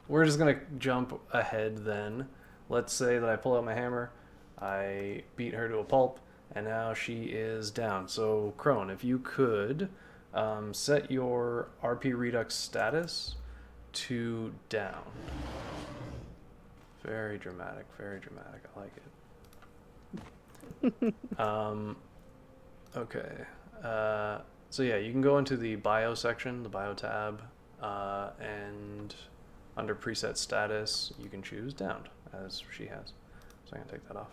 we're just gonna jump ahead then. Let's say that I pull out my hammer, I beat her to a pulp, and now she is down. So Crone, if you could set your RP Redux status to down. Very dramatic, very dramatic. I like it. Okay. So yeah, you can go into the bio section, the bio tab, and under preset status, you can choose downed as she has. So I'm gonna take that off.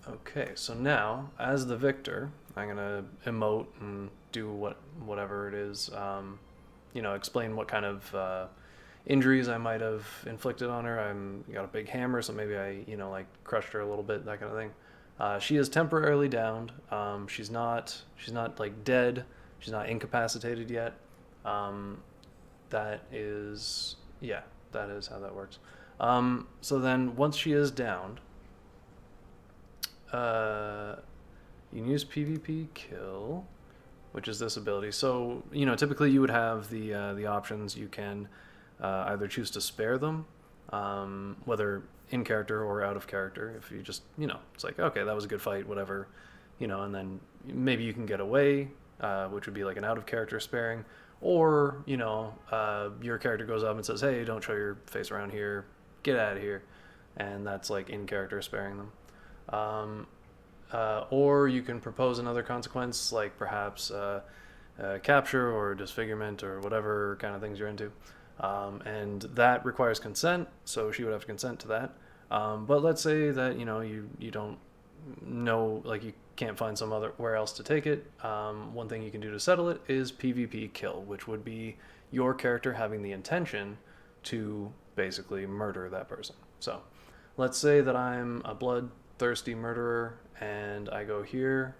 Okay, so now as the victor, I'm gonna emote and do whatever it is. Explain what kind of injuries I might have inflicted on her. I'm got a big hammer, so maybe I like crushed her a little bit, that kind of thing. She is temporarily downed. She's not like dead. She's not incapacitated yet. That is yeah, that is how that works. So then once she is downed, uh, you can use PvP kill, which is this ability. So typically you would have the options. You can either choose to spare them, whether in character or out of character. If you just it's like, okay, that was a good fight, whatever, and then maybe you can get away, which would be like an out of character sparing, or your character goes up and says, hey, don't show your face around here, get out of here, and that's like in character sparing them. Or you can propose another consequence, like perhaps capture or disfigurement or whatever kind of things you're into. And that requires consent, so she would have to consent to that. But let's say that you don't know, like you can't find some other where else to take it. One thing you can do to settle it is PvP kill, which would be your character having the intention to basically murder that person. So let's say that I'm a bloodthirsty murderer and I go here.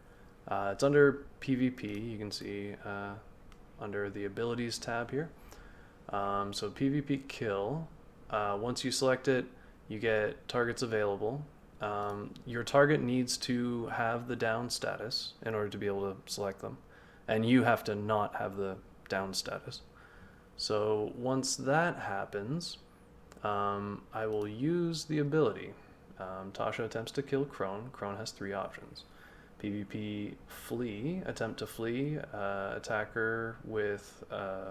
It's under PvP. You can see under the abilities tab here. So PvP kill. Once you select it, you get targets available. Your target needs to have the down status in order to be able to select them, and you have to not have the down status. So once that happens, I will use the ability. Tasha attempts to kill Crone. Crone has 3 options. PvP flee, attempt to flee, attacker with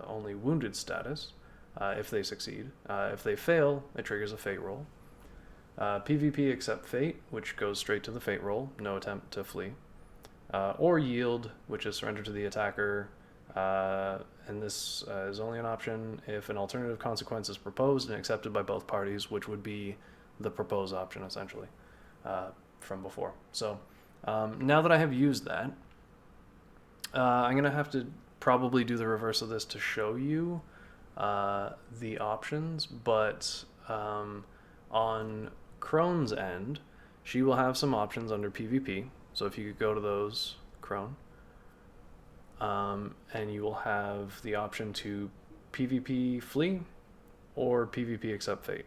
only wounded status, if they succeed. If they fail, it triggers a fate roll. PvP accept fate, which goes straight to the fate roll, no attempt to flee. Or yield, which is surrender to the attacker, and this is only an option if an alternative consequence is proposed and accepted by both parties, which would be the propose option essentially from before. So now that I have used that, I'm going to have to probably do the reverse of this to show you the options, but on Crone's end, she will have some options under PvP. So if you could go to those, Crone, and you will have the option to PvP flee or PvP accept fate.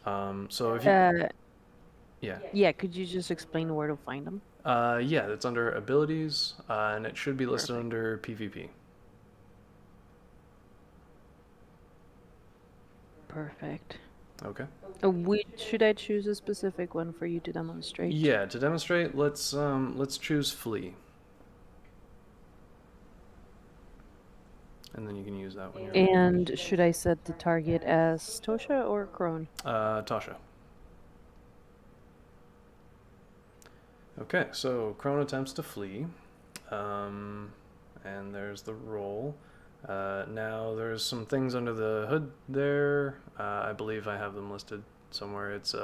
So if you, yeah, Yeah, could you just explain where to find them? yeah, it's under abilities, and it should be listed Perfect. under PvP. Perfect. Okay. Should I choose a specific one for you to demonstrate? Yeah, to demonstrate, let's choose flee, and then you can use that when you're ready. And should I set the target as Tosha or Crone? Tasha. Okay, so Crone attempts to flee, and there's the roll. Now there's some things under the hood there. I believe I have them listed somewhere. It's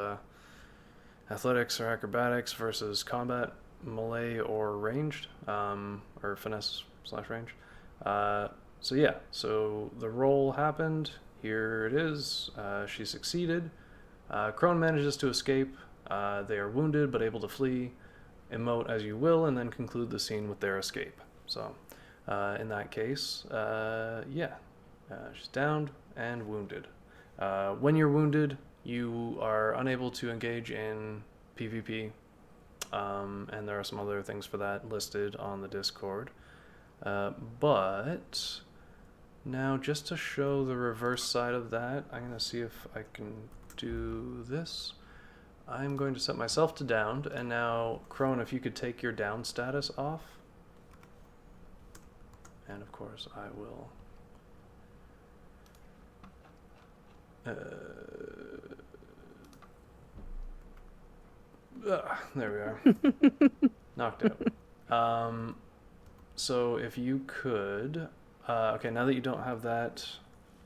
athletics or acrobatics versus combat, melee or ranged, or finesse slash range. So yeah, so the roll happened. Here it is. She succeeded. Crone manages to escape. They are wounded but able to flee. Emote as you will, and then conclude the scene with their escape. So in that case, yeah, she's downed and wounded. When you're wounded, you are unable to engage in PvP, and there are some other things for that listed on the Discord. But Now, just to show the reverse side of that, I'm going to see if I can do this. I'm going to set myself to downed, and now, Crone, if you could take your down status off. And of course, I will. There we are. Knocked out. So if you could, okay, now that you don't have that,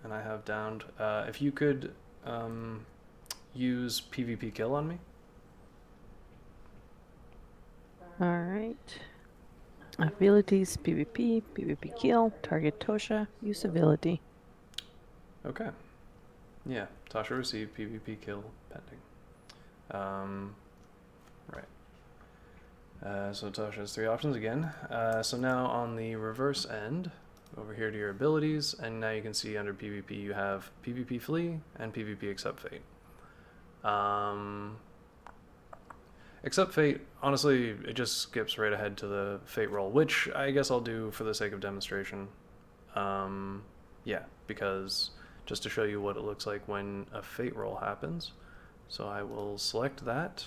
and I have downed, if you could use PvP kill on me. Alright. Abilities, PvP, PvP kill, target Tosha, use ability. Okay. Yeah, Tasha received PvP kill pending. Right. So Tasha has 3 options again. So now on the reverse end, over here to your abilities, and now you can see under PvP you have PvP flee and PvP accept fate. Accept fate, honestly, it just skips right ahead to the fate roll, which I guess I'll do for the sake of demonstration. Yeah, because just to show you what it looks like when a fate roll happens. So I will select that,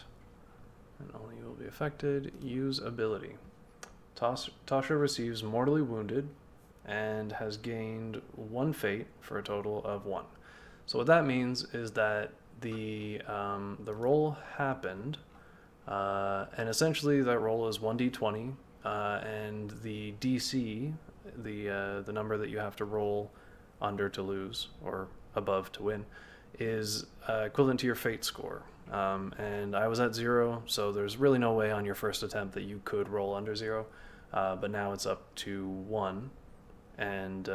and only you will be affected. Use ability. Tasha receives mortally wounded and has gained 1 fate for a total of 1. So what that means is that the roll happened, and essentially that roll is 1d20, and the DC, the number that you have to roll under to lose or above to win, is equivalent to your fate score. And I was at 0, so there's really no way on your first attempt that you could roll under 0, but now it's up to 1. And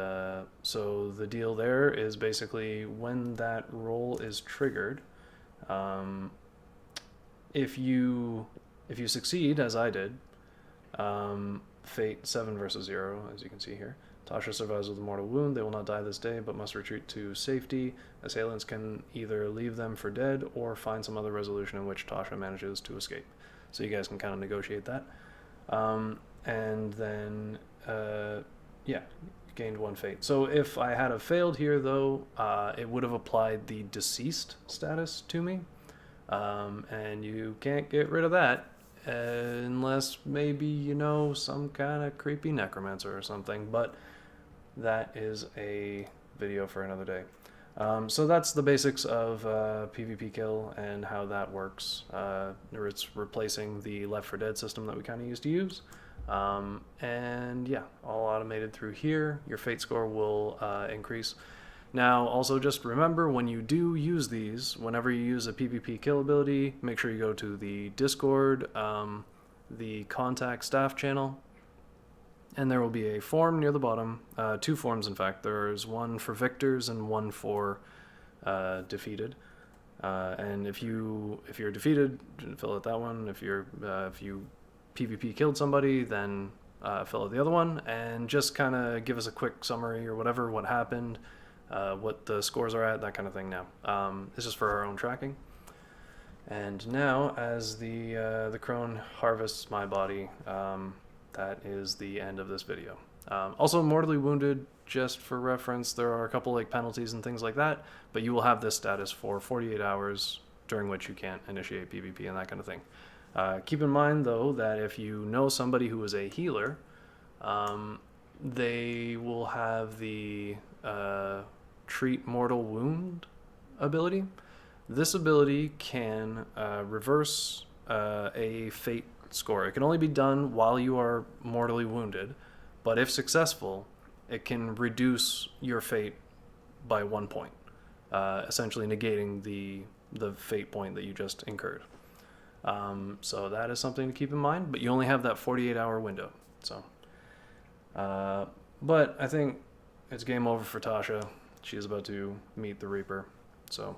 so the deal there is basically when that roll is triggered, if you succeed, as I did, fate 7 versus 0, as you can see here. Tasha survives with a mortal wound. They will not die this day, but must retreat to safety. Assailants can either leave them for dead or find some other resolution in which Tasha manages to escape. So you guys can kind of negotiate that. And then, yeah, gained 1 fate. So if I had have failed here, though, it would have applied the deceased status to me. And you can't get rid of that unless maybe, you know, some kind of creepy necromancer or something, but that is a video for another day. So that's the basics of PvP kill and how that works. It's replacing the Left 4 Dead system that we kind of used to use. And yeah, all automated through here. Your fate score will increase. Now, also just remember, when you do use these, whenever you use a PvP kill ability, make sure you go to the Discord, the contact staff channel, and there will be a form near the bottom, 2 forms in fact. There's one for victors and one for defeated. And if you're defeated, fill out that one. If you PvP killed somebody, then fill out the other one, and just kind of give us a quick summary or whatever, what happened, what the scores are at, that kind of thing. Now, this is for our own tracking. And now, as the crone harvests my body, that is the end of this video. Also, mortally wounded, just for reference, there are a couple like penalties and things like that, but you will have this status for 48 hours, during which you can't initiate PvP and that kind of thing. Keep in mind, though, that if you know somebody who is a healer, they will have the treat mortal wound ability. This ability can reverse a fate score. It can only be done while you are mortally wounded, but if successful, it can reduce your fate by 1 point, essentially negating the fate point that you just incurred. So that is something to keep in mind, but you only have that 48-hour window. So, but I think it's game over for Tasha. She is about to meet the Reaper. So,